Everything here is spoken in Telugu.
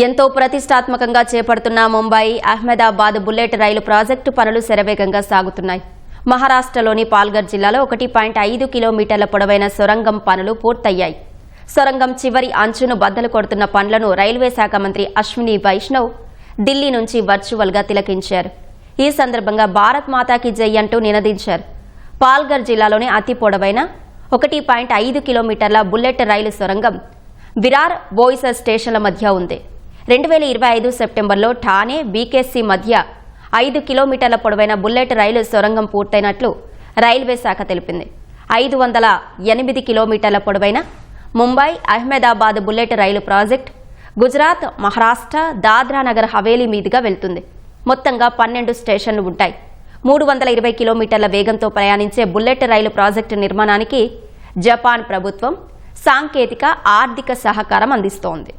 ఎంతో ప్రతిష్టాత్మకంగా చేపడుతున్న ముంబై అహ్మదాబాద్ బుల్లెట్ రైలు ప్రాజెక్టు పనులు శరవేగంగా సాగుతున్నాయి. మహారాష్ట్రలోని పాల్ఘర్ జిల్లాలో 1.5 కిలోమీటర్ల పొడవైన సొరంగం పనులు పూర్తయ్యాయి. సొరంగం చివరి అంచును బద్దలు కొడుతున్న పనులను రైల్వే శాఖ మంత్రి అశ్విని వైష్ణవ్ ఢిల్లీ నుంచి వర్చువల్గా తిలకించారు. ఈ సందర్భంగా భారత్ మాతాకి జై అంటూ నినదించారు. పాల్ఘర్ జిల్లాలోని అతి పొడవైన 1.5 కిలోమీటర్ల బుల్లెట్ రైలు సొరంగం విరార్ బోయిసర్ స్టేషన్ల మధ్య ఉంది. 2025 సెప్టెంబర్లో ఠానే బీకేసీ మధ్య 5 కిలోమీటర్ల పొడవైన బుల్లెట్ రైలు సొరంగం పూర్తయినట్లు రైల్వే శాఖ తెలిపింది. 508 కిలోమీటర్ల పొడవైన ముంబై అహ్మదాబాద్ బుల్లెట్ రైలు ప్రాజెక్ట్ గుజరాత్, మహారాష్ట్ర, దాద్రా నగర్ హవేలీ మీదుగా వెళ్తుంది. మొత్తంగా 12 స్టేషన్లు ఉంటాయి. 320 కిలోమీటర్ల వేగంతో ప్రయాణించే బుల్లెట్ రైలు ప్రాజెక్టు నిర్మాణానికి జపాన్ ప్రభుత్వం సాంకేతిక, ఆర్థిక సహకారం అందిస్తోంది.